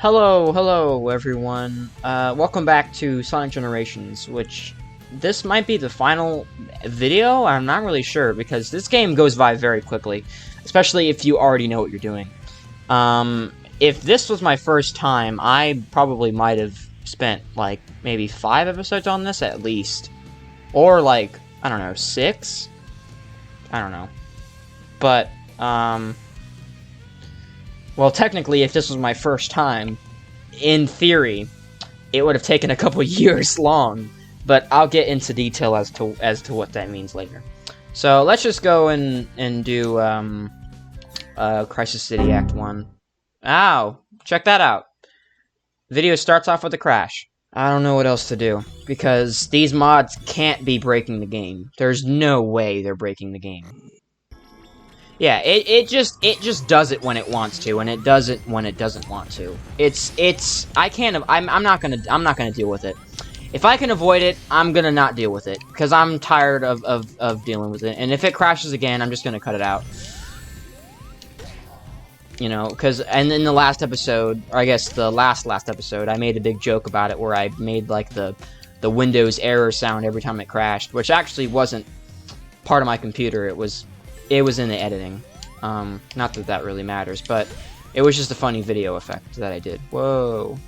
Hello everyone. Welcome back to Sonic Generations, which this might be the final video. I'm not really sure because this game goes by very quickly, especially if you already know what you're doing. If this was my first time, I probably might have spent like maybe 5 episodes on this at least, or like I don't know, 6. I don't know, but well, technically, if this was my first time, in theory, it would have taken a couple years long, but I'll get into detail as to what that means later. So let's just go and do Crisis City Act 1. Ow! Check that out. Video starts off with a crash. I don't know what else to do, because these mods can't be breaking the game. There's no way they're breaking the game. Yeah, it just does it when it wants to, and it does it when it doesn't want to. I'm not gonna deal with it. If I can avoid it, I'm gonna not deal with it, because I'm tired of dealing with it. And if it crashes again, I'm just gonna cut it out. You know, and in the last episode, or I guess the last episode, I made a big joke about it where I made like the Windows error sound every time it crashed, which actually wasn't part of my computer. It was in the editing. Not that that really matters, but it was just a funny video effect that I did. Whoa.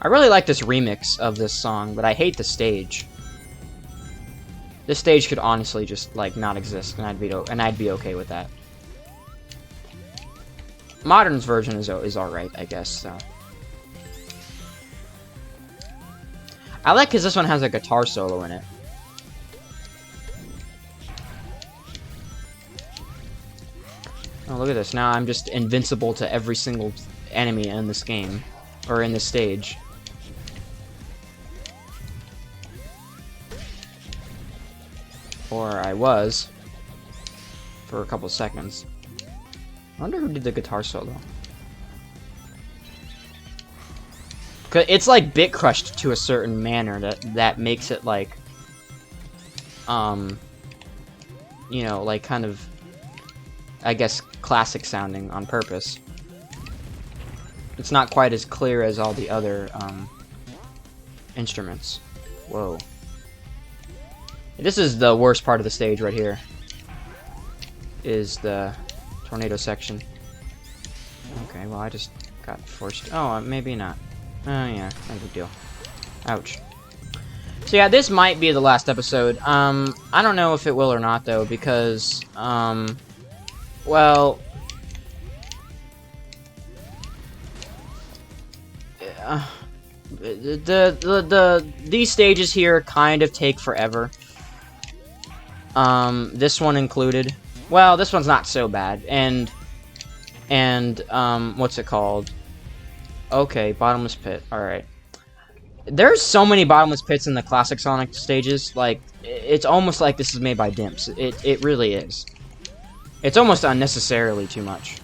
I really like this remix of this song, but I hate the stage. This stage could honestly just like not exist, and I'd be okay with that. Modern's version is alright, I guess, so. I like because this one has a guitar solo in it. Oh, look at this. Now I'm just invincible to every single enemy in this game. Or in this stage. Or I was. For a couple seconds. I wonder who did the guitar solo. It's like bit crushed to a certain manner that makes it like... you know, like kind of... I guess classic sounding on purpose. It's not quite as clear as all the other instruments. Whoa. This is the worst part of the stage right here. Is the tornado section. Okay, well I just got forced. Oh, maybe not. Oh yeah, no big deal. Ouch. So yeah, this might be the last episode. I don't know if it will or not though, because well, these stages here kind of take forever. This one included. Well, this one's not so bad, and what's it called? Okay, bottomless pit. All right. There's so many bottomless pits in the classic Sonic stages. Like, it's almost like this is made by dimps. It really is. It's almost unnecessarily too much.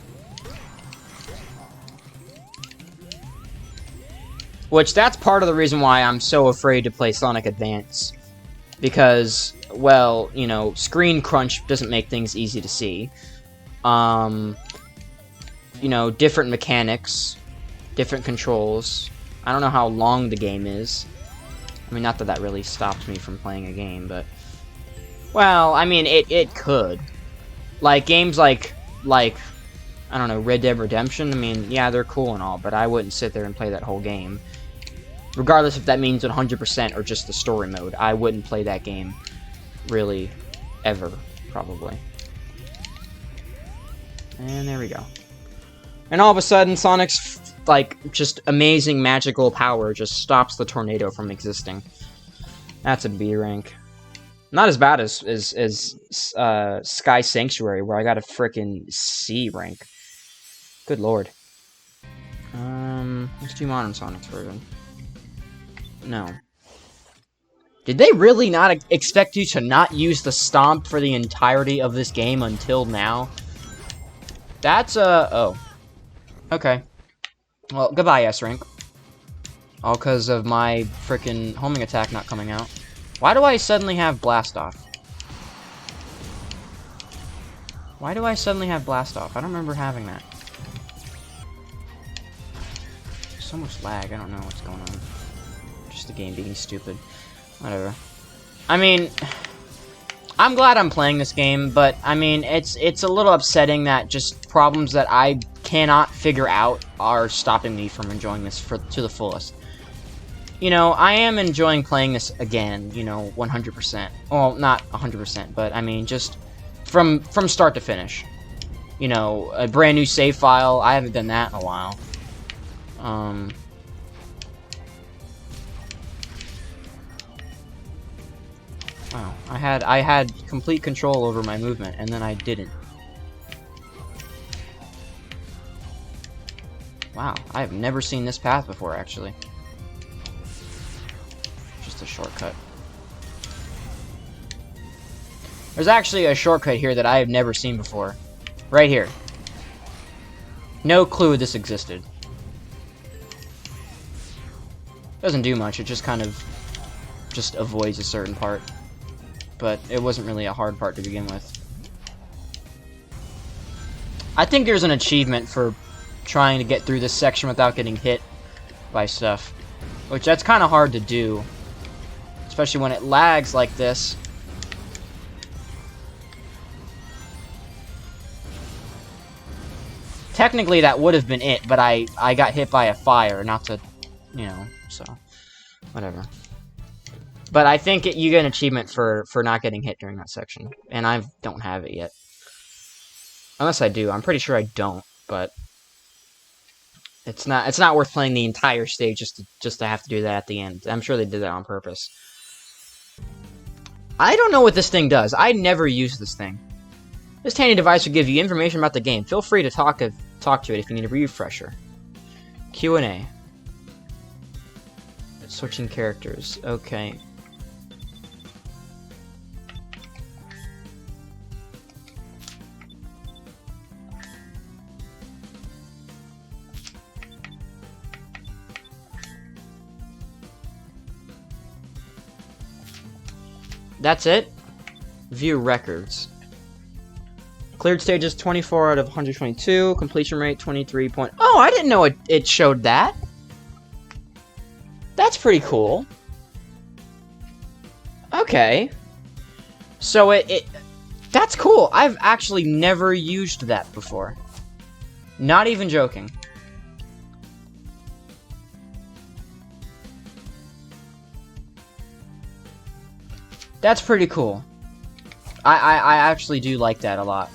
Which, that's part of the reason why I'm so afraid to play Sonic Advance. Because, well, you know, screen crunch doesn't make things easy to see. You know, different mechanics, different controls. I don't know how long the game is. I mean, not that that really stops me from playing a game, but... Well, I mean, it could. Like, games like, I don't know, Red Dead Redemption, I mean, yeah, they're cool and all, but I wouldn't sit there and play that whole game. Regardless if that means 100% or just the story mode, I wouldn't play that game, really, ever, probably. And there we go. And all of a sudden, Sonic's, like, just amazing magical power just stops the tornado from existing. That's a B rank. Not as bad as Sky Sanctuary, where I got a frickin' C rank. Good lord. Let's do Modern Sonic's version. No. Did they really not expect you to not use the stomp for the entirety of this game until now? That's, oh. Okay. Well, goodbye, S rank. All because of my frickin' homing attack not coming out. Why do I suddenly have Blast Off? Why do I suddenly have Blast Off? I don't remember having that. so much lag. I don't know what's going on. Just the game being stupid. Whatever. I mean, I'm glad I'm playing this game, but I mean, it's a little upsetting that just problems that I cannot figure out are stopping me from enjoying this to the fullest. You know, I am enjoying playing this again, you know, 100%. Well, not 100%, but I mean, just from start to finish. You know, a brand new save file. I haven't done that in a while. Wow, I had complete control over my movement, and then I didn't. Wow, I have never seen this path before, actually. Just a shortcut. There's actually a shortcut here that I have never seen before. Right here. No clue this existed. Doesn't do much, it just kind of just avoids a certain part. But it wasn't really a hard part to begin with. I think there's an achievement for trying to get through this section without getting hit by stuff. Which, that's kind of hard to do. Especially when it lags like this. Technically, that would have been it, but I got hit by a fire, not to, you know, so, whatever. But I think you get an achievement for not getting hit during that section, and I don't have it yet. Unless I do, I'm pretty sure I don't, but it's not worth playing the entire stage just to have to do that at the end. I'm sure they did that on purpose. I don't know what this thing does. I never use this thing. This handy device will give you information about the game. Feel free to talk to it if you need a refresher. Q&A. Switching characters. Okay. That's it. View records. Cleared stages 24 out of 122. Completion rate 23 point. Oh, I didn't know it showed that. That's pretty cool. Okay. So that's cool. I've actually never used that before. Not even joking. That's pretty cool. I actually do like that a lot.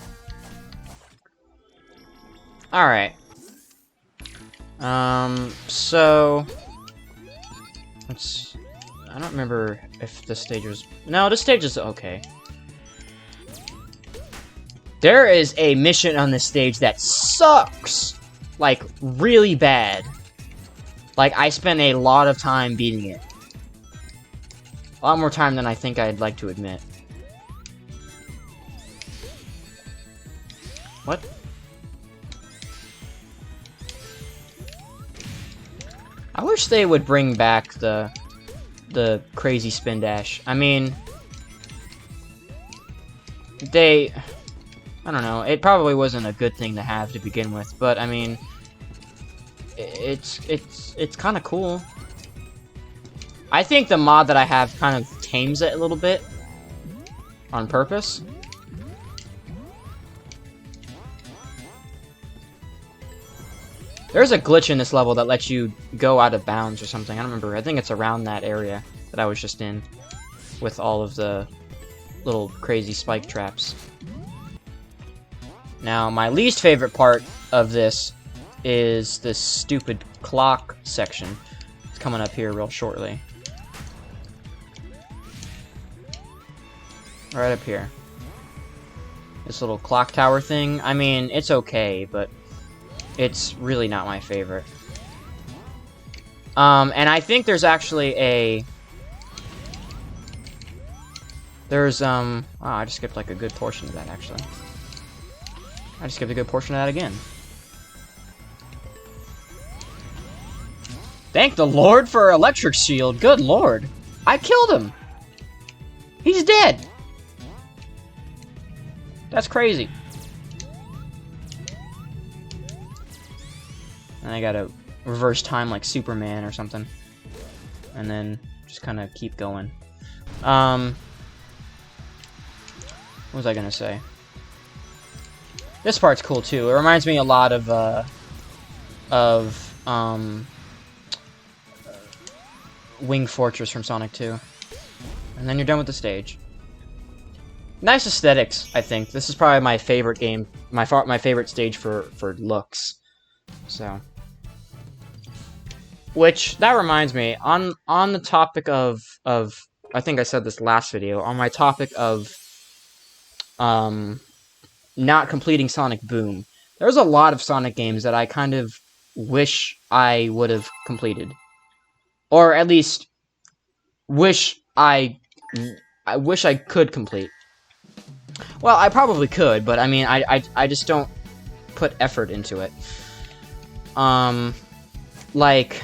Alright. So... I don't remember if this stage was... No, this stage is okay. There is a mission on this stage that sucks! Like, really bad. Like, I spent a lot of time beating it. A lot more time than I think I'd like to admit. What? I wish they would bring back the crazy spin dash. I mean, I don't know, it probably wasn't a good thing to have to begin with, but I mean, it's kind of cool. I think the mod that I have kind of tames it a little bit on purpose. There's a glitch in this level that lets you go out of bounds or something. I don't remember. I think it's around that area that I was just in with all of the little crazy spike traps. Now, my least favorite part of this is this stupid clock section. It's coming up here real shortly. Right up here. This little clock tower thing. I mean, it's okay, but it's really not my favorite. And I think there's actually a... There's, oh, I just skipped, like, a good portion of that, actually. I just skipped a good portion of that again. Thank the Lord for Electric Shield. Good Lord. I killed him. He's dead. That's crazy. And I gotta reverse time like Superman or something. And then just kind of keep going. What was I gonna say? This part's cool too. It reminds me a lot of Wing Fortress from Sonic 2. And then you're done with the stage. Nice aesthetics, I think. This is probably my favorite game, my favorite stage for looks. So, which that reminds me, on the topic of I think I said this last video, on my topic of not completing Sonic Boom. There's a lot of Sonic games that I kind of wish I would have completed. Or at least wish I wish I could complete. Well, I probably could, but I mean, I just don't put effort into it. Like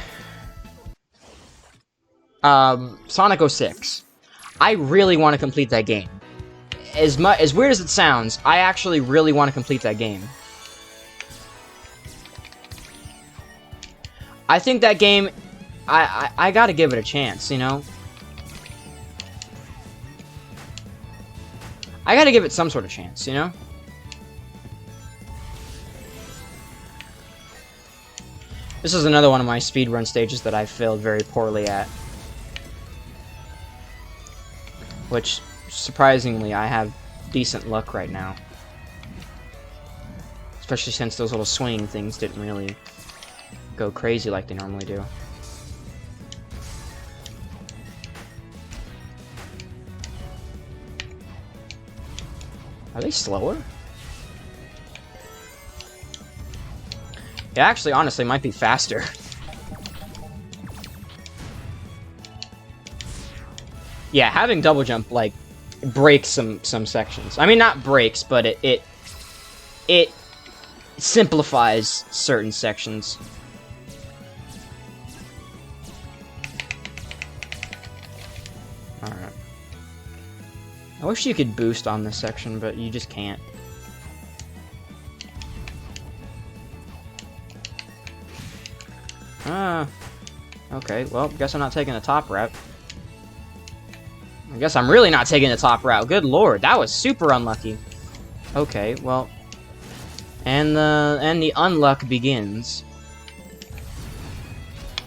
Sonic 06. I really want to complete that game. As weird as it sounds, I actually really want to complete that game. I think that game, I gotta give it a chance, you know? I gotta give it some sort of chance, you know? This is another one of my speedrun stages that I failed very poorly at. Which, surprisingly, I have decent luck right now. Especially since those little swinging things didn't really go crazy like they normally do. Are they slower? It actually, honestly, might be faster. Yeah, having double jump, like, breaks some sections. I mean, not breaks, but it simplifies certain sections. Alright. I wish you could boost on this section, but you just can't. Okay, well, guess I'm not taking the top route. I guess I'm really not taking the top route. Good lord, that was super unlucky. Okay, well, and the unluck begins.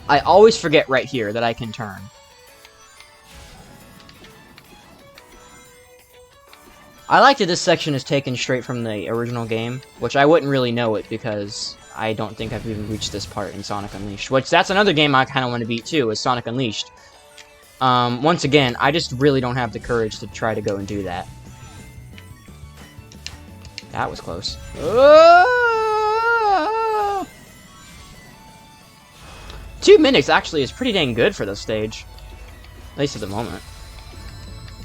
I always forget right here that I can turn. I like that this section is taken straight from the original game, which I wouldn't really know it because I don't think I've even reached this part in Sonic Unleashed. Which, that's another game I kind of want to beat too, is Sonic Unleashed. Once again, I just really don't have the courage to try to go and do that. That was close. 2 minutes actually is pretty dang good for this stage. At least at the moment.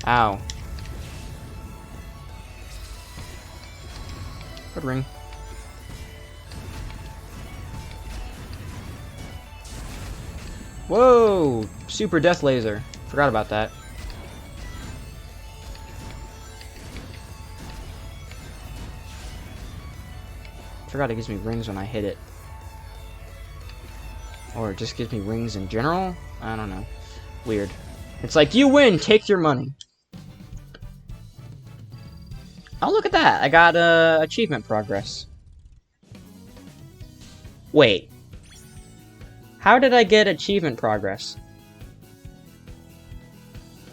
Ow. Good ring. Whoa! Super Death Laser. Forgot about that. Forgot it gives me rings when I hit it. Or it just gives me rings in general? I don't know. Weird. It's like, you win! Take your money! Oh, look at that! I got, achievement progress. Wait. How did I get achievement progress?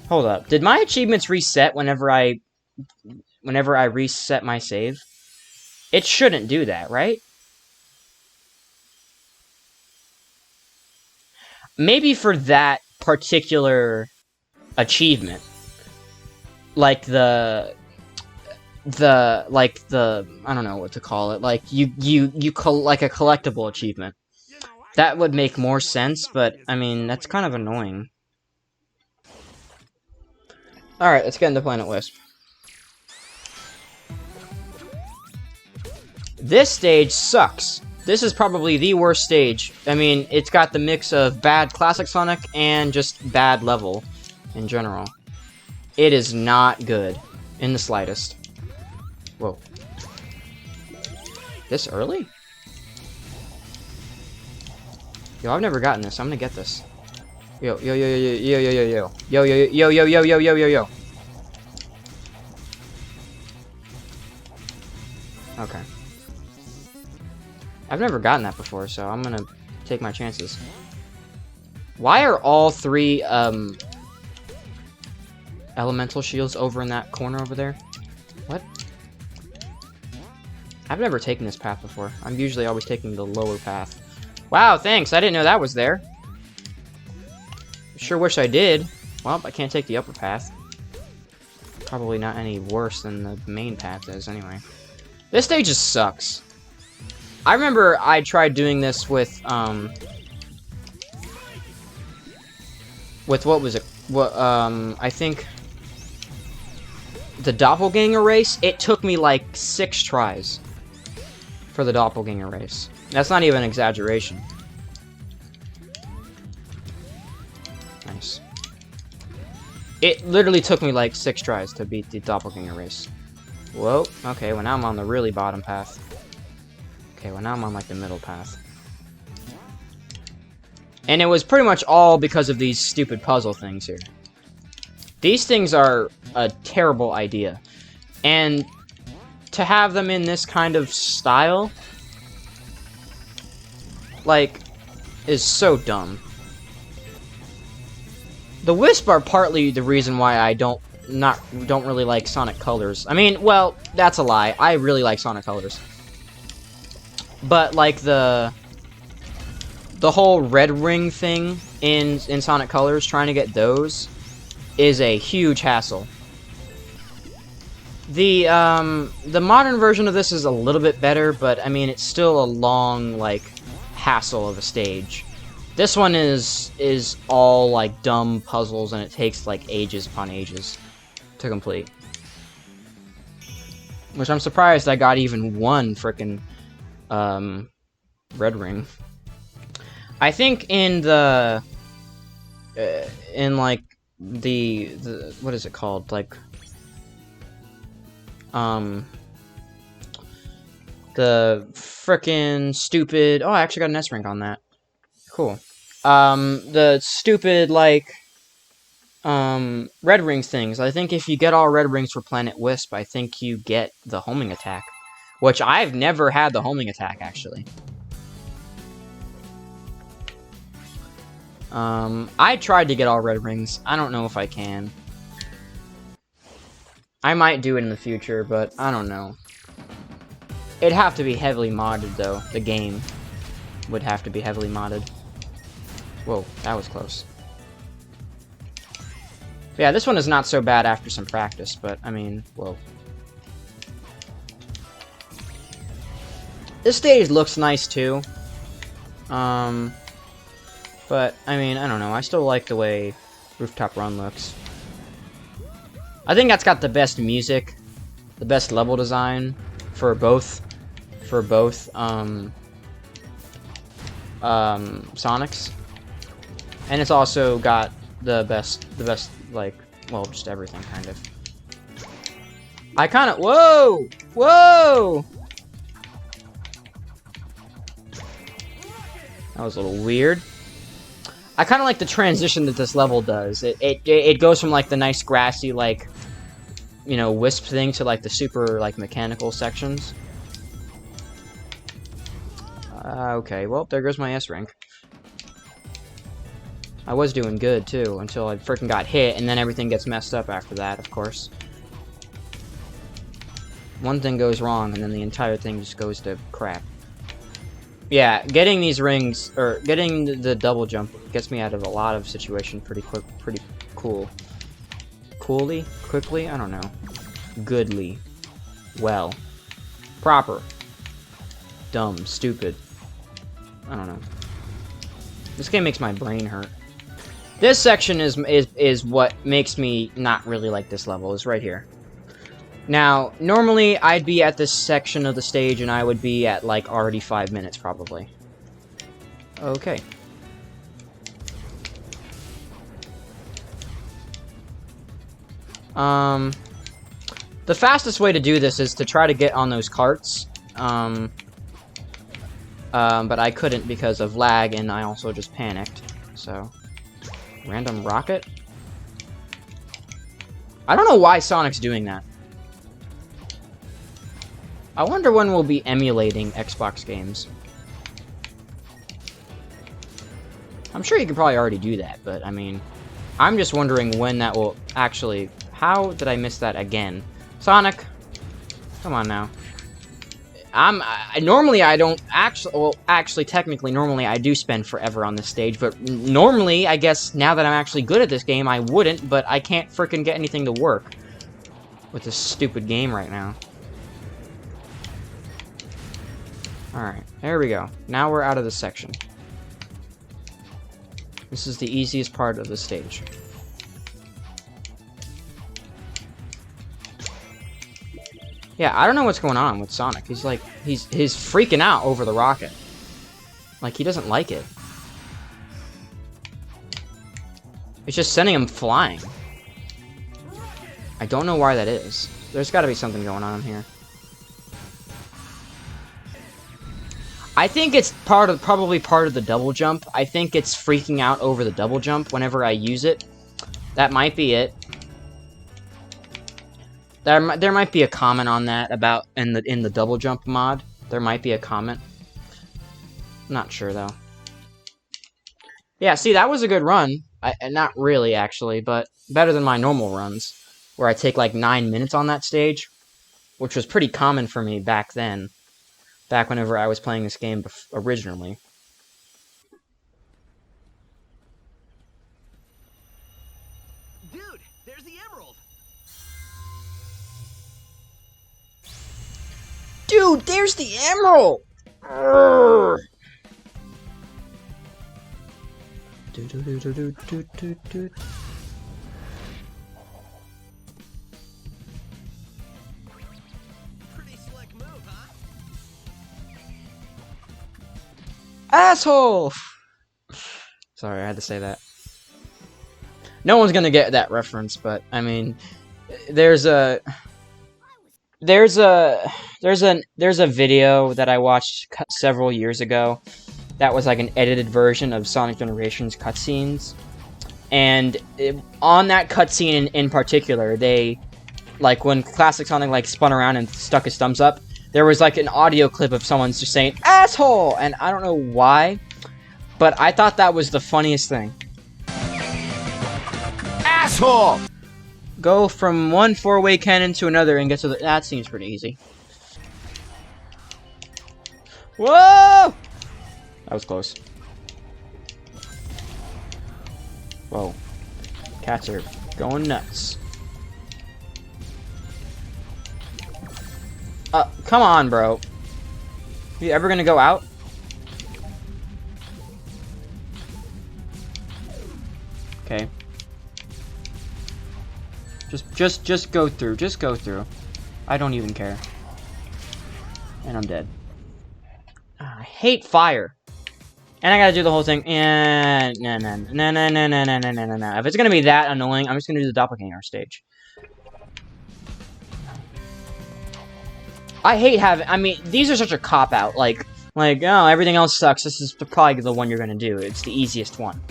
Hold up. Did my achievements reset whenever I reset my save? It shouldn't do that, right? Maybe for that particular achievement. Like the I don't know what to call it. Like like a collectible achievement. That would make more sense, but I mean, that's kind of annoying. Alright, let's get into Planet Wisp. This stage sucks. This is probably the worst stage. I mean, it's got the mix of bad Classic Sonic and just bad level in general. It is not good in the slightest. Whoa. This early? Yo, I've never gotten this. I'm gonna get this. Yo, yo, yo, yo, yo, yo, yo, yo, yo, yo, yo, yo, yo, yo, yo, yo, yo. Okay. I've never gotten that before, so I'm gonna take my chances. Why are all three, elemental shields over in that corner over there? What? I've never taken this path before. I'm usually always taking the lower path. Wow, thanks. I didn't know that was there. Sure wish I did. Well, I can't take the upper path. Probably not any worse than the main path is, anyway. This stage just sucks. I remember I tried doing this with what was it? What, I think the Doppelganger race. It took me like 6 tries for the Doppelganger race. That's not even an exaggeration. Nice. It literally took me like 6 tries to beat the Doppelganger race. Whoa. Okay, well now I'm on the really bottom path. Okay, well now I'm on like the middle path. And it was pretty much all because of these stupid puzzle things here. These things are a terrible idea. And to have them in this kind of style, like, is so dumb. The Wisp are partly the reason why I don't really like Sonic Colors. I mean, well, that's a lie. I really like Sonic Colors. But like the whole red ring thing in Sonic Colors, trying to get those is a huge hassle. The modern version of this is a little bit better, but I mean it's still a long like hassle of a stage. This one is all like dumb puzzles, and it takes like ages upon ages to complete. Which I'm surprised I got even one frickin' red ring. I think in the in like the what is it called, like the frickin' stupid, oh, I actually got an S rank on that. Cool. The stupid like red rings things. I think if you get all red rings for Planet Wisp, I think you get the homing attack, which I've never had the homing attack actually. I tried to get all red rings. I don't know if I can. I might do it in the future, but I don't know. It'd have to be heavily modded, though. The game would have to be heavily modded. Whoa, that was close. Yeah, this one is not so bad after some practice, but, I mean, whoa. This stage looks nice, too. But, I mean, I don't know. I still like the way Rooftop Run looks. I think that's got the best music, the best level design for both Sonics. And it's also got the best, like, well, just everything, kind of. I kind of, whoa! Whoa! That was a little weird. I kind of like the transition that this level does. It goes from, like, the nice grassy, like, you know, Wisp thing to, like, the super, like, mechanical sections. Okay, well, there goes my S rank. I was doing good, too, until I freaking got hit, and then everything gets messed up after that, of course. One thing goes wrong, and then the entire thing just goes to crap. Yeah, getting these rings, or getting the double jump, gets me out of a lot of situations pretty cool. Coolly? Quickly? I don't know. Goodly. Well. Proper. Dumb. Stupid. I don't know. This game makes my brain hurt. This section is what makes me not really like this level, is right here. Now, normally I'd be at this section of the stage and I would be at like already 5 minutes probably. Okay. The fastest way to do this is to try to get on those carts. But I couldn't because of lag, and I also just panicked. So, random rocket? I don't know why Sonic's doing that. I wonder when we'll be emulating Xbox games. I'm sure you can probably already do that, but I mean, I'm just wondering when that will actually... How did I miss that again? Sonic, come on now. Normally I don't actually... Well, actually, technically, normally I do spend forever on this stage, but normally, I guess, now that I'm actually good at this game, I wouldn't, but I can't frickin' get anything to work with this stupid game right now. Alright, there we go. Now we're out of this section. This is the easiest part of the stage. Yeah, I don't know what's going on with Sonic. He's like, he's freaking out over the rocket. Like, he doesn't like it. It's just sending him flying. I don't know why that is. There's gotta be something going on here. I think it's probably part of the double jump. I think it's freaking out over the double jump whenever I use it. That might be it. There might be a comment on that about in the double jump mod. There might be a comment. Not sure though. Yeah, see, that was a good run. Not really actually, but better than my normal runs, where I take like 9 minutes on that stage, which was pretty common for me back then. Back whenever I was playing this game originally. Dude, there's the emerald. Dude, there's the emerald! Urgh. Pretty slick move, huh? Asshole! Sorry, I had to say that. No one's gonna get that reference, but I mean, there's a video that I watched several years ago that was like an edited version of Sonic Generations cutscenes, and on that cutscene in particular, they, like when Classic Sonic like spun around and stuck his thumbs up, there was like an audio clip of someone just saying asshole, and I don't know why, but I thought that was the funniest thing. Asshole! Go from one four-way cannon to another and get to the... That seems pretty easy. Whoa! That was close. Whoa. Cats are going nuts. Come on, bro. You ever gonna go out? Okay. Just go through. Just go through. I don't even care. And I'm dead. I hate fire. And I gotta do the whole thing. And no. If it's gonna be that annoying, I'm just gonna do the doppelganger stage. I hate having. I mean, these are such a cop out. Like, oh, everything else sucks. This is probably the one you're gonna do. It's the easiest one.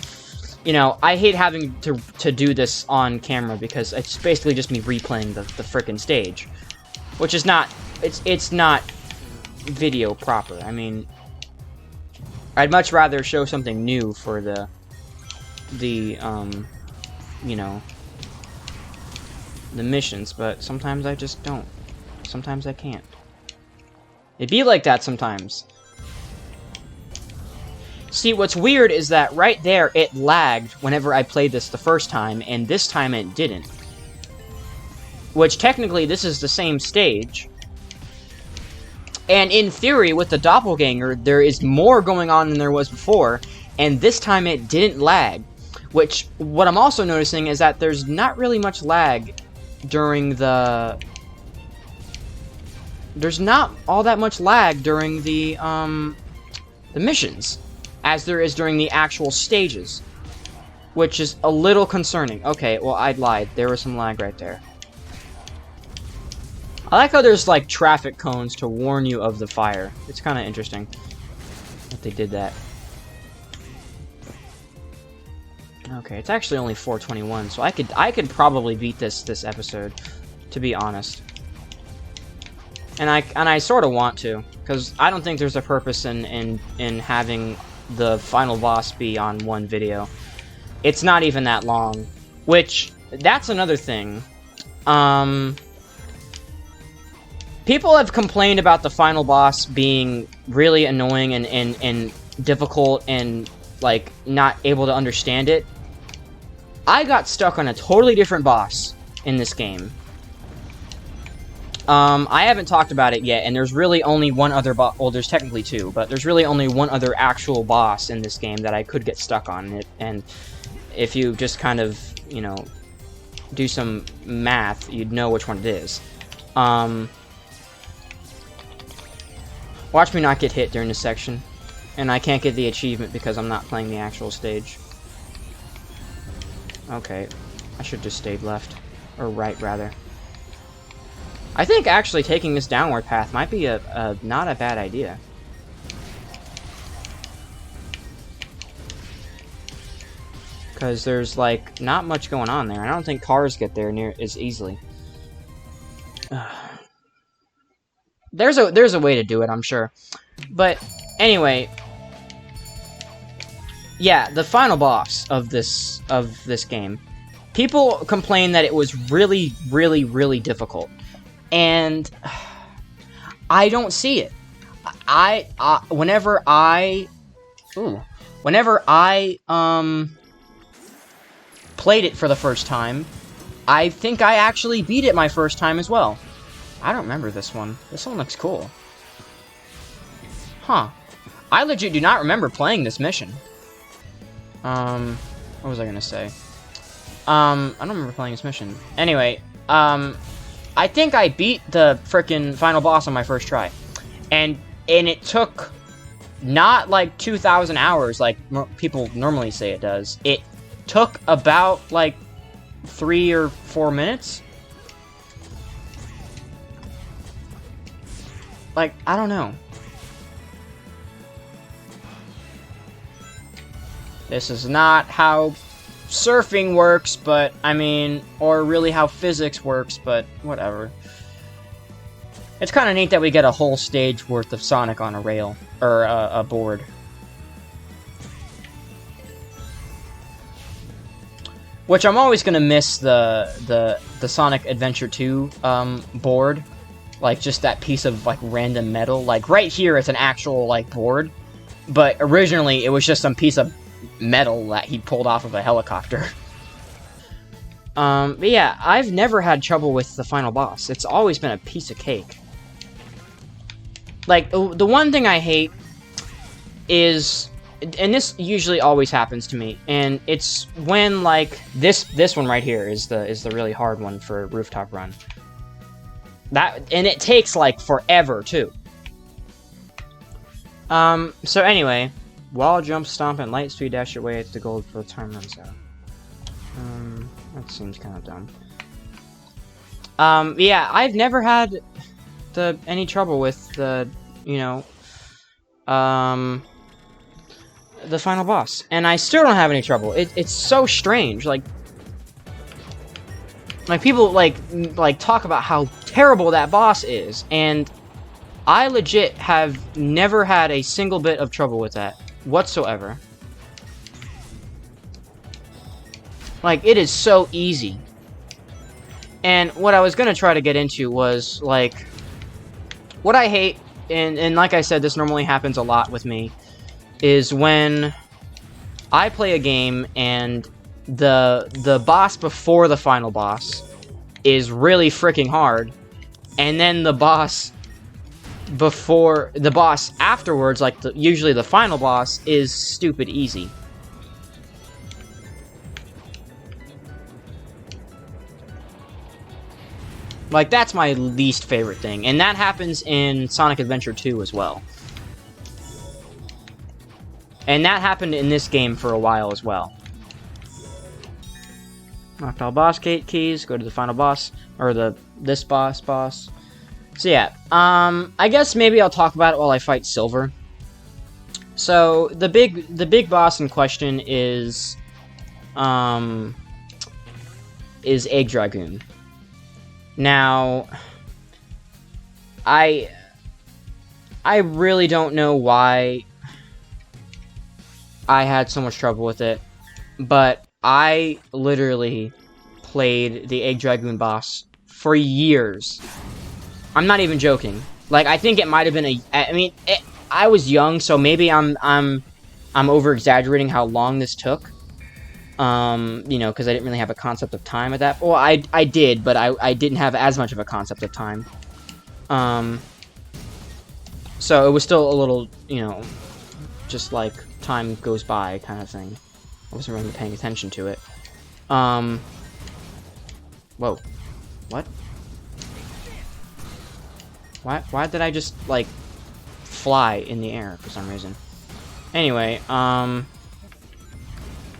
You know, I hate having to do this on camera because it's basically just me replaying the frickin' stage, which is not. It's not video proper. I mean, I'd much rather show something new for the you know, the missions, but sometimes I just don't. Sometimes I can't. It'd be like that sometimes. See, what's weird is that right there, it lagged whenever I played this the first time, and this time it didn't. Which, technically, this is the same stage. And in theory, with the doppelganger, there is more going on than there was before, and this time it didn't lag. Which, what I'm also noticing is that there's not really much lag during the... There's not all that much lag during the missions, as there is during the actual stages, which is a little concerning. Okay, well, I lied. There was some lag right there. I like how there's, like, traffic cones to warn you of the fire. It's kind of interesting. that they did that. Okay, it's actually only 4:21, so I could probably beat this episode, to be honest. And I sort of want to, because I don't think there's a purpose in having the final boss be on one video. It's not even that long, which that's another thing. People have complained about the final boss being really annoying and difficult and like not able to understand it. I got stuck on a totally different boss in this game. I haven't talked about it yet, and there's really only one other boss. Well, there's technically two, but there's really only one other actual boss in this game that I could get stuck on. And if you just kind of, you know, do some math, you'd know which one it is. Watch me not get hit during this section. And I can't get the achievement because I'm not playing the actual stage. Okay, I should just stayed left. Or right, rather. I think actually taking this downward path might be not a bad idea. Because there's, like, not much going on there. I don't think cars get there near as easily. There's a way to do it, I'm sure. But, anyway... Yeah, the final boss of this game. People complain that it was really, really, really difficult. And... I don't see it. Whenever I played it for the first time, I think I actually beat it my first time as well. I don't remember this one. This one looks cool. Huh. I legit do not remember playing this mission. What was I gonna say? I don't remember playing this mission. Anyway, I think I beat the frickin' final boss on my first try. And it took not like 2,000 hours like people normally say it does. It took about like 3 or 4 minutes. Like, I don't know. This is not how surfing works, but, I mean, or really how physics works, but whatever. It's kind of neat that we get a whole stage worth of Sonic on a rail, or a board. Which I'm always gonna miss the Sonic Adventure 2 board. Like, just that piece of, like, random metal. Like, right here it's an actual, like, board. But originally it was just some piece of metal that he pulled off of a helicopter. But yeah, I've never had trouble with the final boss. It's always been a piece of cake. Like, the one thing I hate is, and this usually always happens to me, and it's when, like, this one right here is the really hard one for Rooftop Run. And it takes, like, forever, too. So anyway, wall jump, stomp, and light speed dash your way to gold before the time runs out. That seems kind of dumb. Yeah, I've never had any trouble with the, you know, the final boss. And I still don't have any trouble. It's so strange, like people, like, talk about how terrible that boss is, and I legit have never had a single bit of trouble with that whatsoever. Like, it is so easy. And what I was gonna try to get into was, like, what I hate, and like I said, this normally happens a lot with me, is when I play a game and the boss before the final boss is really freaking hard, and then the boss afterwards, like usually the final boss, is stupid easy. Like, that's my least favorite thing, and that happens in Sonic Adventure 2 as well. And that happened in this game for a while as well. Knocked all boss gate keys, go to the final boss, or this boss. So yeah, I guess maybe I'll talk about it while I fight Silver. So the big boss in question is Egg Dragoon. Now, I really don't know why I had so much trouble with it, but I literally played the Egg Dragoon boss for years. I'm not even joking. Like, I think it might have been I was young, so maybe I'm over exaggerating how long this took. You know, because I didn't really have a concept of time at that. Well, I did, but I didn't have as much of a concept of time. So it was still a little, you know, just like time goes by kind of thing. I wasn't really paying attention to it. Whoa. What? Why did I just, like, fly in the air for some reason? Anyway,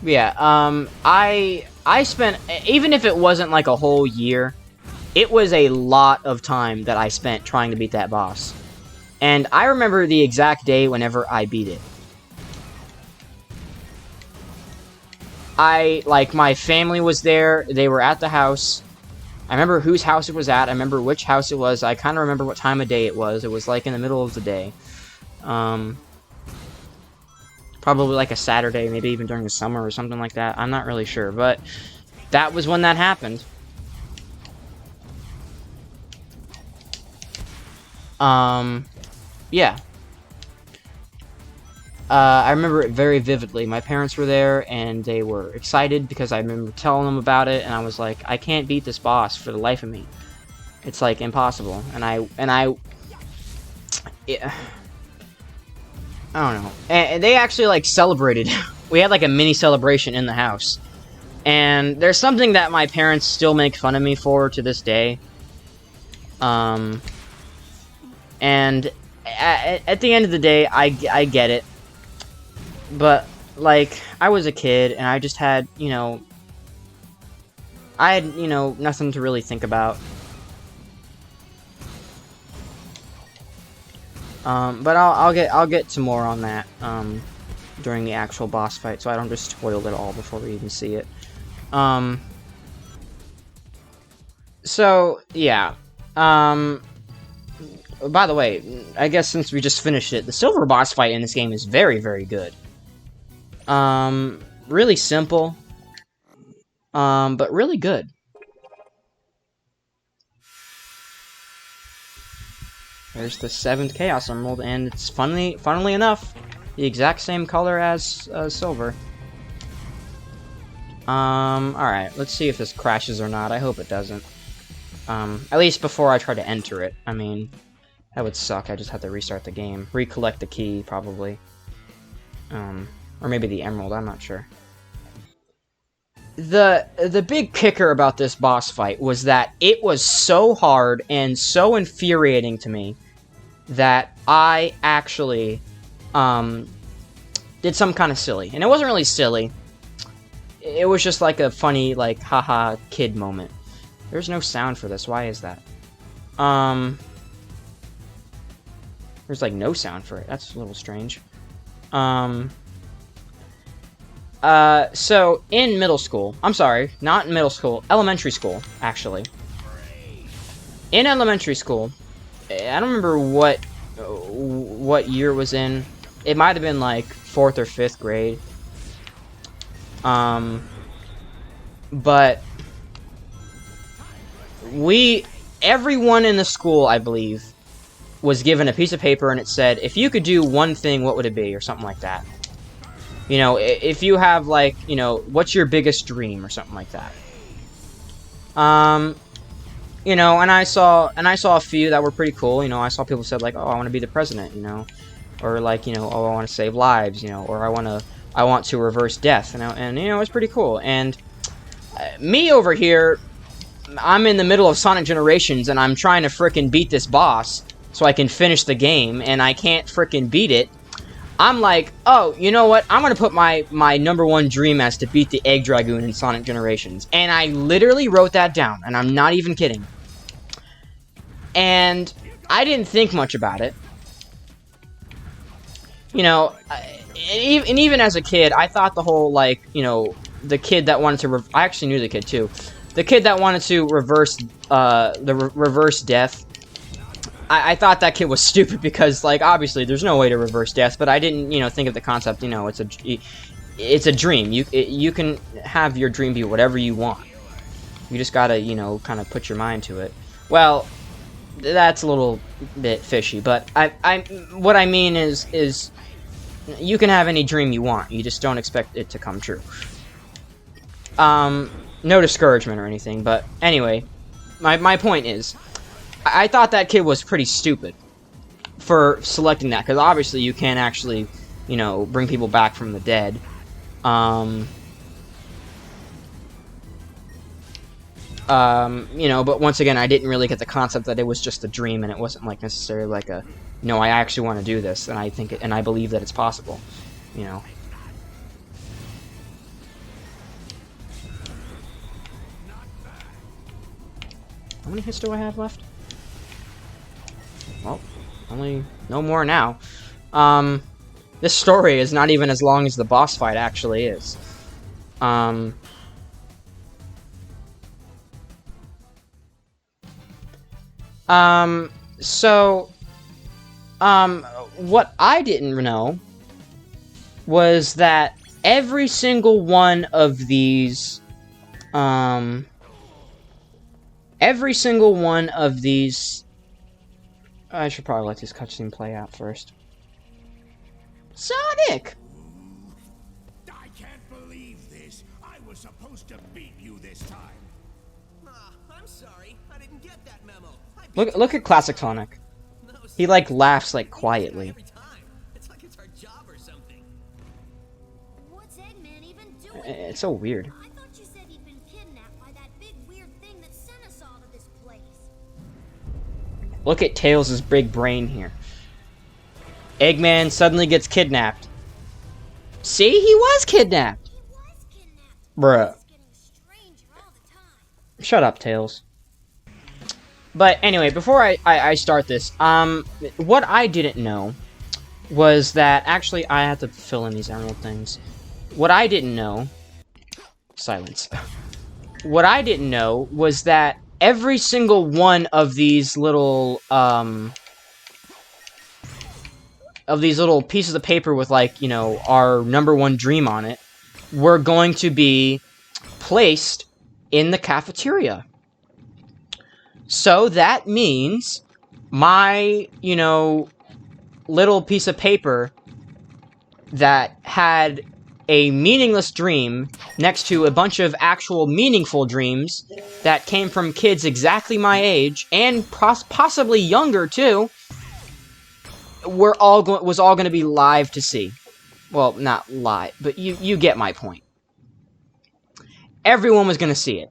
yeah, I spent, even if it wasn't like a whole year, it was a lot of time that I spent trying to beat that boss. And I remember the exact day whenever I beat it. Like, my family was there, they were at the house. I remember whose house it was at, I remember which house it was, I kind of remember what time of day it was like in the middle of the day. Probably like a Saturday, maybe even during the summer or something like that, I'm not really sure, but that was when that happened. Yeah. I remember it very vividly. My parents were there, and they were excited because I remember telling them about it, and I was like, I can't beat this boss for the life of me. It's, like, impossible. Yeah, I don't know. And they actually, like, celebrated. We had, like, a mini celebration in the house. And there's something that my parents still make fun of me for to this day. And at the end of the day, I get it. But, like, I was a kid, and I just had, you know... I had, you know, nothing to really think about. But I'll get some more on that, during the actual boss fight, so I don't just spoil it all before we even see it. So, yeah. By the way, I guess since we just finished it, the silver boss fight in this game is very, very good. Really simple, but really good. There's the 7th Chaos Emerald, and it's funnily enough, the exact same color as silver. Alright, let's see if this crashes or not. I hope it doesn't. At least before I try to enter it. I mean, that would suck. I just have to restart the game. Recollect the key, probably. Or maybe the emerald, I'm not sure. The big kicker about this boss fight was that it was so hard and so infuriating to me that I actually did some kind of silly. And it wasn't really silly. It was just like a funny, like, haha kid moment. There's no sound for this. Why is that? There's like no sound for it. That's a little strange. So, in middle school, I'm sorry, not in middle school, elementary school, actually. In elementary school, I don't remember what year it was in. It might have been like 4th or 5th grade. But everyone in the school, I believe, was given a piece of paper and it said, if you could do one thing, what would it be? Or something like that. You know, if you have, like, you know, what's your biggest dream or something like that. You know, and I saw a few that were pretty cool. You know, I saw people said, like, oh, I want to be the president, you know, or like, you know, oh, I want to save lives, you know, or I want to reverse death, you know, and you know, it's pretty cool. And me over here, I'm in the middle of Sonic Generations, and I'm trying to frickin' beat this boss so I can finish the game, and I can't frickin' beat it. I'm like, oh, you know what? I'm gonna put my #1 dream as to beat the Egg Dragoon in Sonic Generations. And I literally wrote that down, and I'm not even kidding. And I didn't think much about it. you know, and even as a kid, I thought the whole, like, you know, the kid that wanted to, I actually knew the kid too. The kid that wanted to reverse, reverse death. I thought that kid was stupid because, like, obviously there's no way to reverse death, but I didn't, you know, think of the concept, you know, it's a dream. You can have your dream be whatever you want. You just gotta, you know, kind of put your mind to it. Well, that's a little bit fishy, but what I mean is you can have any dream you want. You just don't expect it to come true. No discouragement or anything, but anyway, my point is, I thought that kid was pretty stupid for selecting that, because obviously you can't actually, you know, bring people back from the dead. You know, but once again, I didn't really get the concept that it was just a dream, and it wasn't like necessarily like a, no, I actually want to do this, and I think and I believe that it's possible, you know. How many hits do I have left? Well, only no more now. This story is not even as long as the boss fight actually is. What I didn't know was that every single one of these, I should probably let this cutscene play out first. Sonic! I can't believe this. I was supposed to beat you this time. I'm sorry. I didn't get that memo. Look at classic Sonic. He like laughs like quietly. Every time. It's like it's our job or something. What's Eggman even doing? It's so weird. I thought you said he'd been kidnapped by that big weird thing that sent us all to this place. Look at Tails' big brain here. Eggman suddenly gets kidnapped. See, he was kidnapped. He was kidnapped. Bruh. It's getting stranger all the time. Shut up, Tails. But anyway, before I start this, what I didn't know was that, actually, I have to fill in these emerald things. What I didn't know, silence. What I didn't know was that every single one of these little, pieces of paper with, like, you know, our #1 dream on it, were going to be placed in the cafeteria. So that means my, you know, little piece of paper that had a meaningless dream next to a bunch of actual meaningful dreams that came from kids exactly my age and possibly younger too, was all going to be live to see. Well, not live, but you get my point. Everyone was going to see it.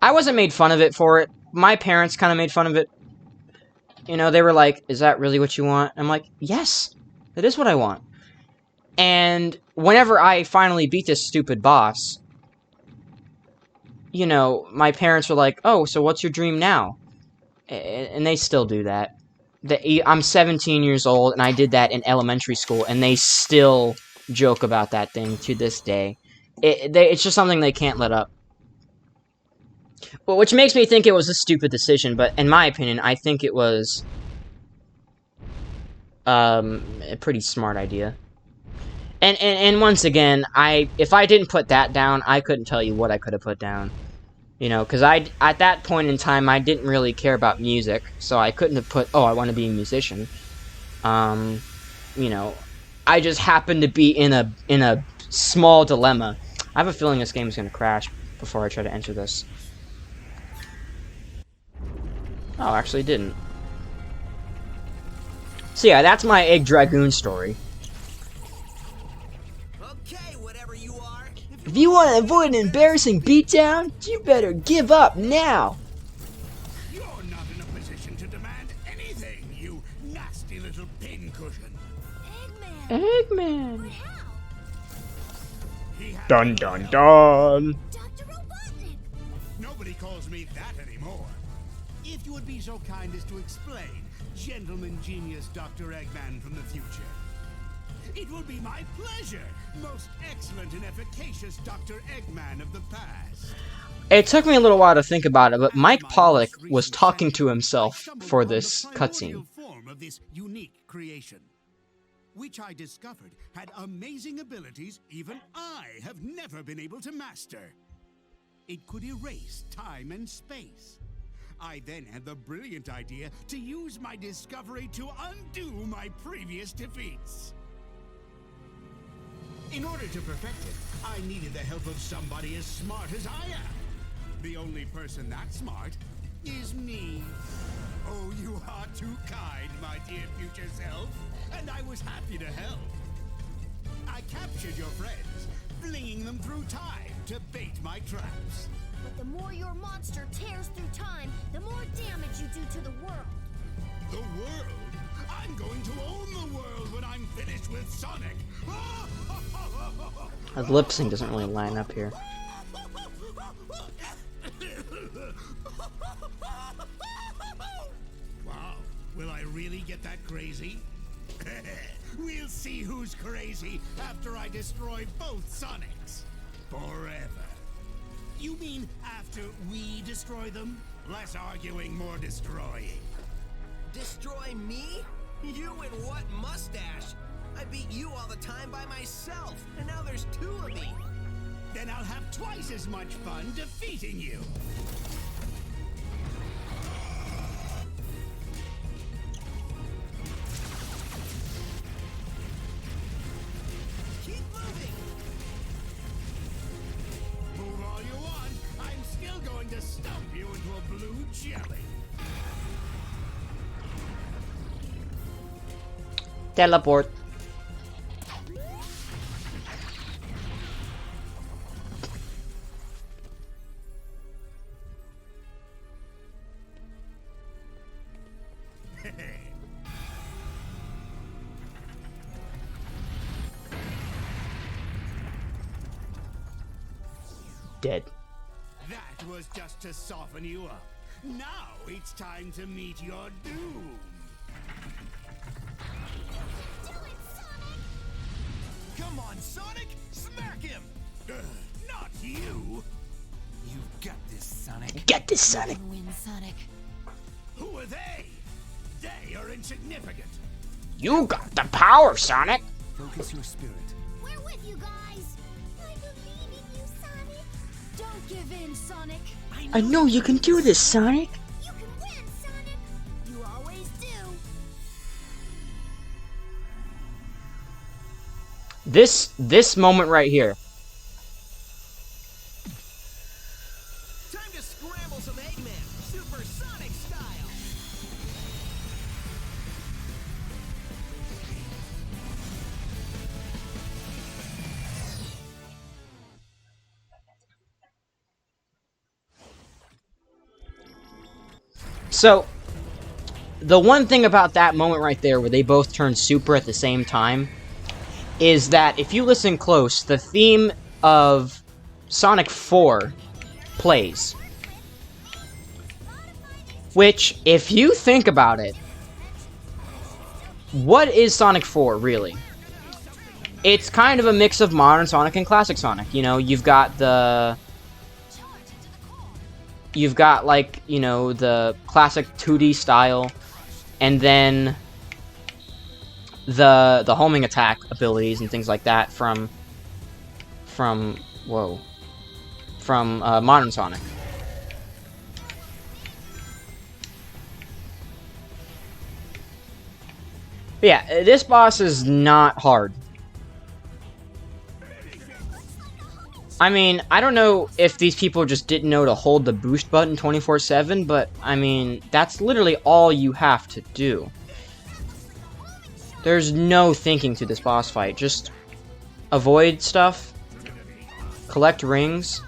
I wasn't made fun of it for it. My parents kind of made fun of it. You know, they were like, "Is that really what you want?" I'm like, "Yes, that is what I want." And whenever I finally beat this stupid boss, you know, my parents were like, "Oh, so what's your dream now?" And they still do that. I'm 17 years old, and I did that in elementary school, and they still joke about that thing to this day. It's just something they can't let up. Well, which makes me think it was a stupid decision, but in my opinion, I think it was a pretty smart idea. And once again, if I didn't put that down, I couldn't tell you what I could have put down. You know, because at that point in time, I didn't really care about music, so I couldn't have put, "Oh, I want to be a musician." You know, I just happened to be in a small dilemma. I have a feeling this game is going to crash before I try to enter this. Oh, actually it didn't. So yeah, that's my Egg Dragoon story. Okay, whatever you are. If you want to avoid an embarrassing beatdown, you better give up now. You're not in a position to demand anything, you nasty little pincushion. Eggman. Eggman. But how? He had Dun no dun help. dun. Dr. Robotnik. Nobody calls me that anymore. If you would be so kind as to explain, Gentleman Genius Dr. Eggman from the future. It will be my pleasure, most excellent and efficacious Dr. Eggman of the past. It took me a little while to think about it, but Mike Pollock was talking to himself for this cutscene. Form of this unique creation, which I discovered had amazing abilities even I have never been able to master. It could erase time and space. I then had the brilliant idea to use my discovery to undo my previous defeats. In order to perfect it, I needed the help of somebody as smart as I am. The only person that smart is me. Oh, you are too kind, my dear future self, and I was happy to help. I captured your friends, flinging them through time to bait my traps. But the more your monster tears through time, the more damage you do to the world. The world? I'm going to own the world when I'm finished with Sonic. His lip sync doesn't really line up here. Wow, will I really get that crazy? We'll see who's crazy after I destroy both Sonics. Forever. You mean after we destroy them? Less arguing, more destroying. Destroy me? You and what mustache? I beat you all the time by myself, and now there's two of me. Then I'll have twice as much fun defeating you. Keep moving. Move all you want. I'm still going to stump you into a blue jelly. Teleport. Dead. That was just to soften you up. Now it's time to meet your doom. Do it, Sonic! Come on, Sonic! Smack him! Not you. You've got this, Sonic. Get this, Sonic. Win, Sonic. Who are they? They are insignificant. You got the power, Sonic. Focus your spirit. We're with you guys! I believe in you, Sonic! Don't give in, Sonic. I know you can do this, Sonic. You can win, Sonic! You always do! This moment right here. Time to scramble some Eggman, Super Sonic style. So, the one thing about that moment right there where they both turn super at the same time is that if you listen close, the theme of Sonic 4 plays. Which, if you think about it, what is Sonic 4 really? It's kind of a mix of modern Sonic and classic Sonic. You know, you've got like, you know, the classic 2D style, and then the homing attack abilities and things like that from modern Sonic. But yeah, this boss is not hard. I mean, I don't know if these people just didn't know to hold the boost button 24/7, but I mean, that's literally all you have to do. There's no thinking to this boss fight. Just avoid stuff, collect rings.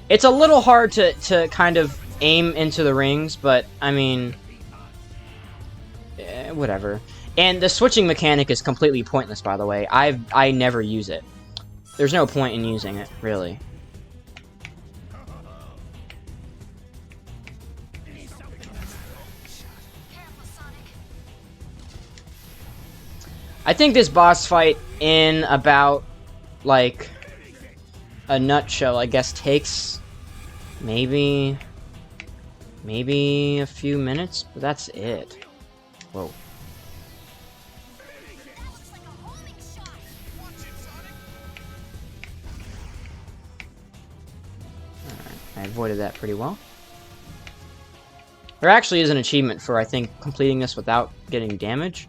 It's a little hard to kind of aim into the rings, but I mean, whatever. And the switching mechanic is completely pointless, by the way. I never use it. There's no point in using it, really. Careful, Sonic. I think this boss fight, in about, like, a nutshell, I guess, takes maybe a few minutes, but that's it. Whoa. Alright, I avoided that pretty well. There actually is an achievement for, I think, completing this without getting damage.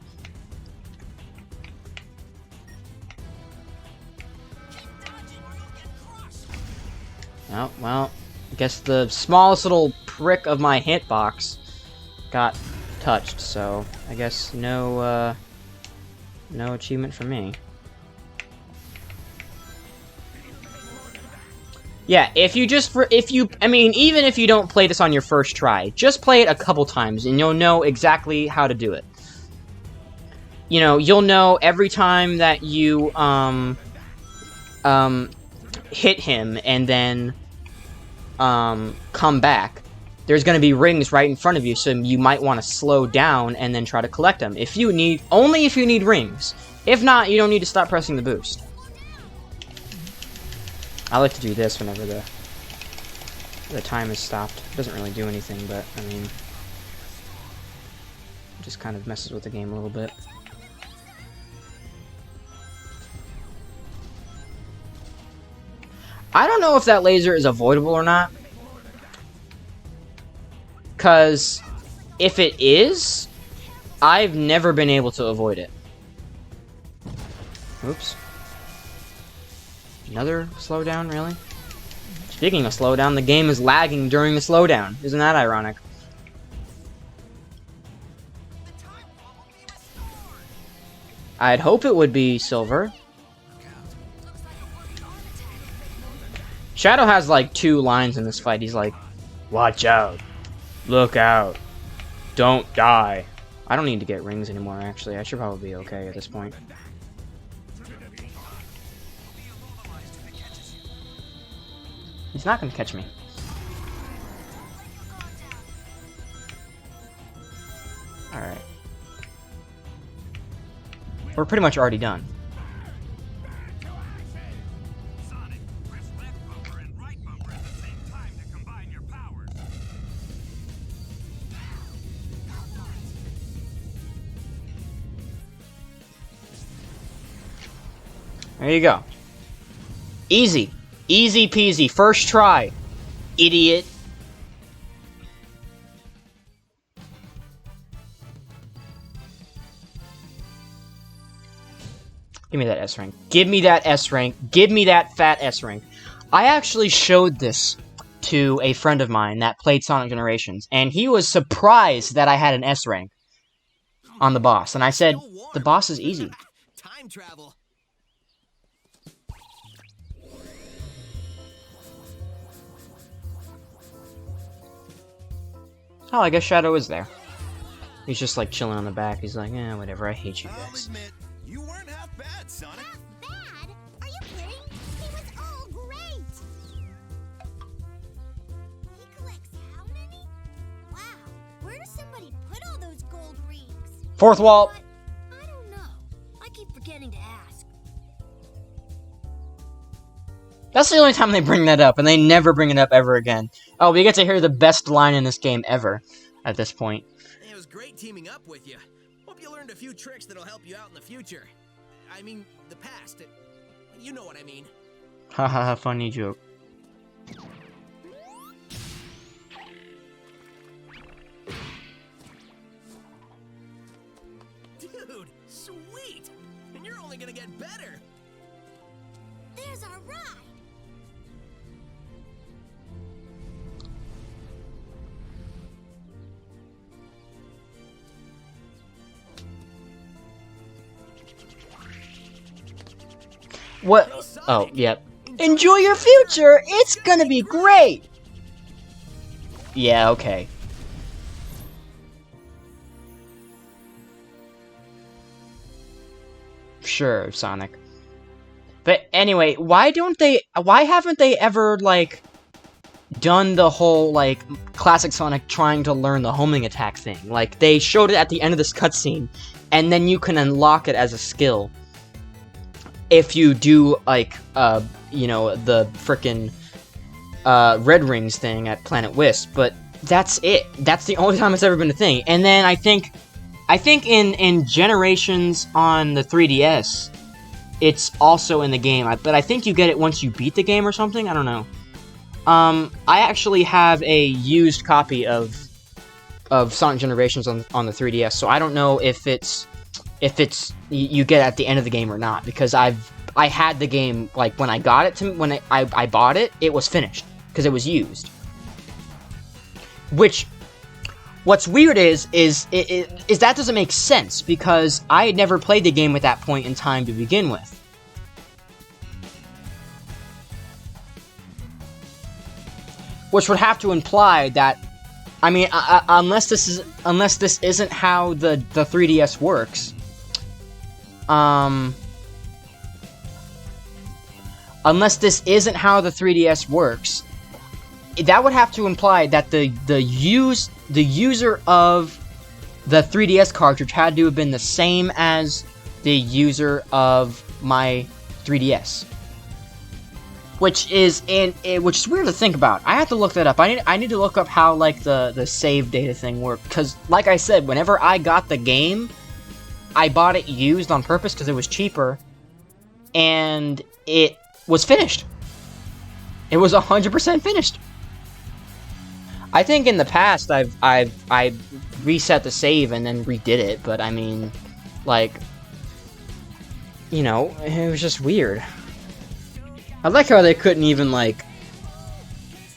Oh, well, I guess the smallest little prick of my hitbox got touched, so I guess no achievement for me. Yeah, I mean, even if you don't play this on your first try, just play it a couple times and you'll know exactly how to do it. You know, you'll know every time that you, hit him and then, come back, there's gonna be rings right in front of you, so you might want to slow down and then try to collect them. Only if you need rings. If not, you don't need to stop pressing the boost. I like to do this whenever the time is stopped. It doesn't really do anything, but, I mean, it just kind of messes with the game a little bit. I don't know if that laser is avoidable or not. Because if it is, I've never been able to avoid it. Oops. Another slowdown, really? Speaking of slowdown, the game is lagging during the slowdown. Isn't that ironic? I'd hope it would be silver. Shadow has like 2 lines in this fight. He's like, "Watch out. Look out. Don't die." I don't need to get rings anymore, actually. I should probably be okay at this point. He's not gonna catch me. Alright. We're pretty much already done. There you go. Easy. Easy peasy. First try. Idiot. Give me that S rank. Give me that S rank. Give me that fat S rank. I actually showed this to a friend of mine that played Sonic Generations, and he was surprised that I had an S rank on the boss. And I said, the boss is easy. Time travel. Oh, I guess Shadow is there. He's just like chilling on the back. He's like, eh, whatever, I hate you I'll guys. admit, you weren't half bad, Sonic. Bad? Are you kidding? He was all great! He collects how many? Wow, where does somebody put all those gold rings? Fourth wall! But I don't know. I keep forgetting to ask. That's the only time they bring that up, and they never bring it up ever again. Oh, we get to hear the best line in this game ever at this point. It was great teaming up with you. Hope you learned a few tricks that'll help you out in the future. I mean, the past. You know what I mean. Haha, funny joke. Dude, sweet! And you're only gonna get better. There's our ride! What? Oh, yep. Enjoy your future! It's gonna be great! Yeah, okay. Sure, Sonic. But anyway, why haven't they ever, like, done the whole, like, classic Sonic trying to learn the homing attack thing. Like, they showed it at the end of this cutscene, and then you can unlock it as a skill if you do, like, you know, the frickin' Red Rings thing at Planet Wisp, but that's it. That's the only time it's ever been a thing. And then I think in Generations on the 3DS, it's also in the game, but I think you get it once you beat the game or something, I don't know. I actually have a used copy of Sonic Generations on the 3DS, so I don't know if it's you get it at the end of the game or not, because I had the game, like, when I got it when I bought it, it was finished because it was used. What's weird is that doesn't make sense, because I had never played the game at that point in time to begin with. Which would have to imply that, I mean, unless this isn't how the 3DS works, unless this isn't how the 3DS works, that would have to imply that the user of the 3DS cartridge had to have been the same as the user of my 3DS. Which is weird to think about. I have to look that up. I need to look up how, like, the save data thing worked, because, like I said, whenever I got the game, I bought it used on purpose because it was cheaper, and it was finished. It was 100% finished. I think in the past I reset the save and then redid it, but I mean, like, you know, it was just weird. I like how they couldn't even, like,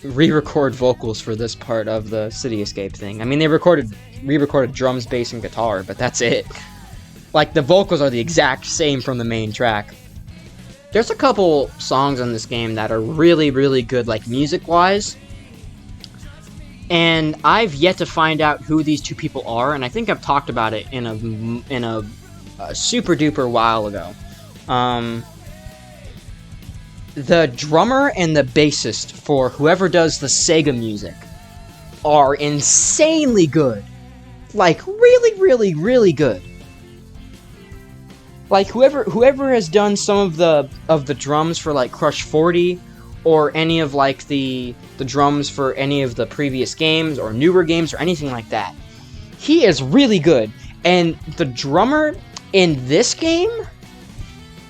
re-record vocals for this part of the City Escape thing. I mean, they re-recorded drums, bass, and guitar, but that's it. Like, the vocals are the exact same from the main track. There's a couple songs in this game that are really, really good, like, music-wise. And I've yet to find out who these two people are, and I think I've talked about it in a super-duper while ago. The drummer and the bassist for whoever does the Sega music are insanely good. Like, really, really, really good. Like, whoever has done some of the drums for, like, Crush 40, or any of, like, the drums for any of the previous games, or newer games, or anything like that, he is really good. And the drummer in this game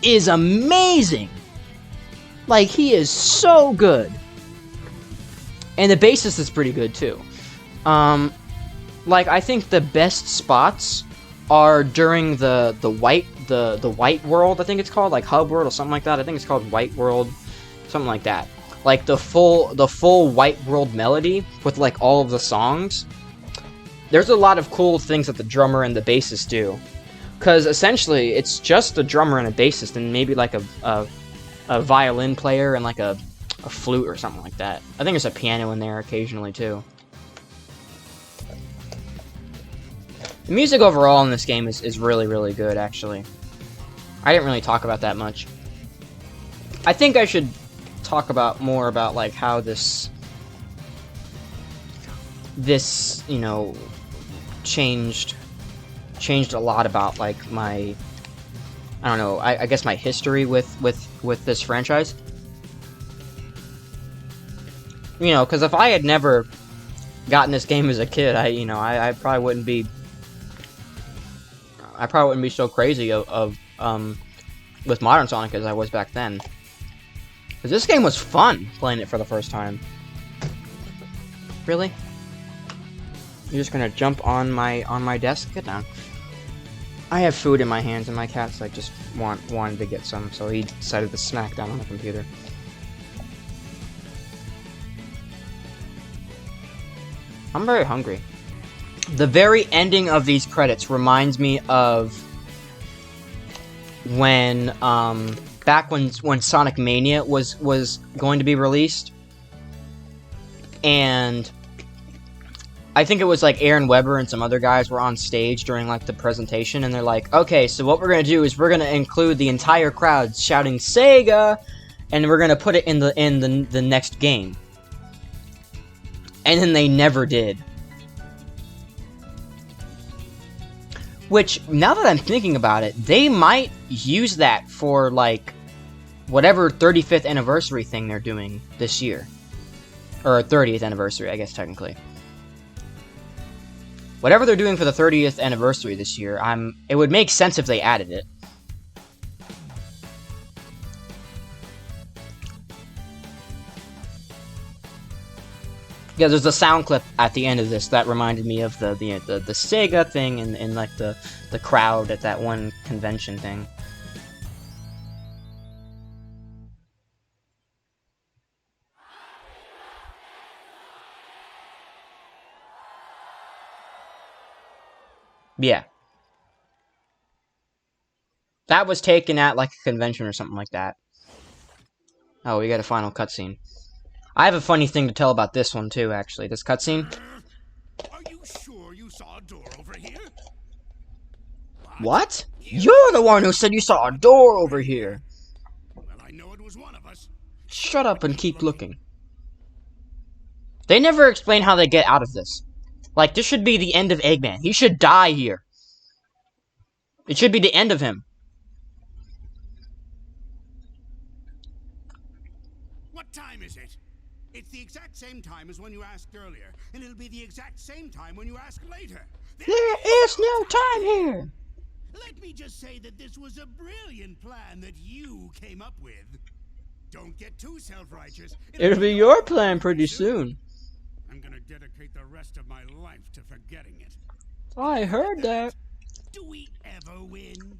is amazing. Like, he is so good. And the bassist is pretty good, too. Like, I think the best spots are during the White World, I think it's called, like Hub World or something like that. I think it's called White World, something like that. Like, the full White World melody with, like, all of the songs. There's a lot of cool things that the drummer and the bassist do. Because, essentially, it's just the drummer and a bassist, and maybe, like, a violin player and, like, a flute or something like that. I think there's a piano in there occasionally, too. The music overall in this game is really, really good, actually. I didn't really talk about that much. I think I should talk more about, like, how this, you know, changed a lot about, like, my, I don't know, I guess my history with this franchise. You know, because if I had never gotten this game as a kid, I probably wouldn't be so crazy with Modern Sonic as I was back then. Because this game was fun, playing it for the first time. Really? You're just gonna jump on my desk? Get down. I have food in my hands, and my cat's like just wanted to get some, so he decided to snack down on the computer. I'm very hungry. The very ending of these credits reminds me of when back when Sonic Mania was going to be released, and I think it was like Aaron Weber and some other guys were on stage during like the presentation, and they're like, okay, so what we're gonna do is we're gonna include the entire crowd shouting Sega, and we're gonna put it in the next game. And then they never did. Which, now that I'm thinking about it, they might use that for, like, whatever 35th anniversary thing they're doing this year. Or 30th anniversary, I guess, technically. Whatever they're doing for the 30th anniversary this year, it would make sense if they added it. Yeah, there's a sound clip at the end of this that reminded me of the Sega thing and like the crowd at that one convention thing. Yeah. That was taken at like a convention or something like that. Oh, we got a final cutscene. I have a funny thing to tell about this one too, actually. This cutscene. Are you sure you saw a door over here? What? You're the one who said you saw a door over here. Well, I know it was one of us. Shut up and keep looking. They never explain how they get out of this. Like, this should be the end of Eggman. He should die here. It should be the end of him. What time is it? It's the exact same time as when you asked earlier, and it'll be the exact same time when you ask later. There is no time here. Let me just say that this was a brilliant plan that you came up with. Don't get too self-righteous. It'll be your plan pretty soon. I'm gonna dedicate the rest of my life to forgetting it. I heard that. Do we ever win?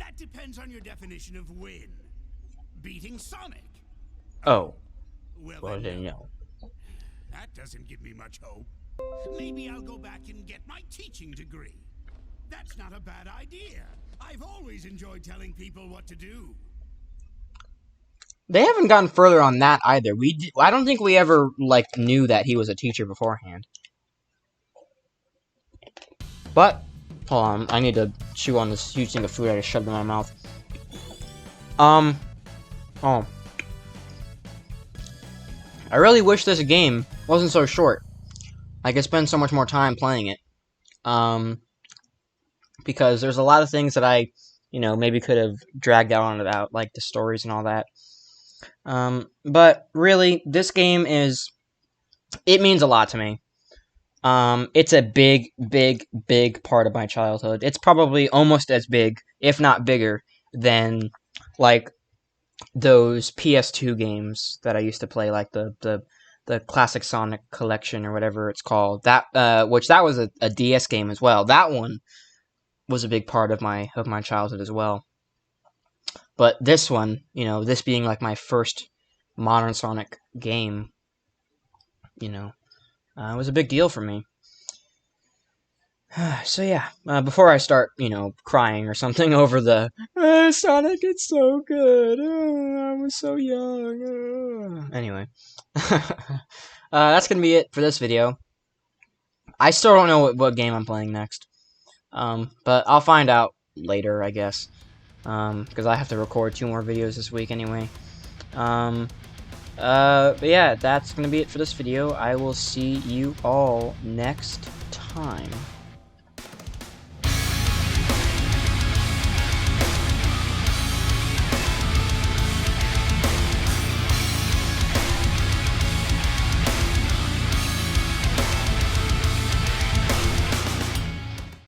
That depends on your definition of win. Beating Sonic. Oh. Well, Well, then no. that doesn't give me much hope. Maybe I'll go back and get my teaching degree. That's not a bad idea. I've always enjoyed telling people what to do. They haven't gotten further on that either. I don't think we ever, like, knew that he was a teacher beforehand. But, hold on, I need to chew on this huge thing of food I just shoved in my mouth. Oh. I really wish this game wasn't so short. I could spend so much more time playing it. Because there's a lot of things that I, maybe could have dragged out on about, like the stories and all that. But really, this game it means a lot to me. It's a big, big, big part of my childhood. It's probably almost as big, if not bigger, than, like, those PS2 games that I used to play, like the Classic Sonic Collection or whatever it's called. That was a DS game as well. That one was a big part of my childhood as well. But this one, this being like my first modern Sonic game, was a big deal for me. So yeah, before I start, crying or something over the Sonic, it's so good. I was so young. Anyway, that's gonna be it for this video. I still don't know what game I'm playing next, but I'll find out later, I guess, because I have to record 2 more videos this week anyway. But yeah, that's gonna be it for this video. I will see you all next time.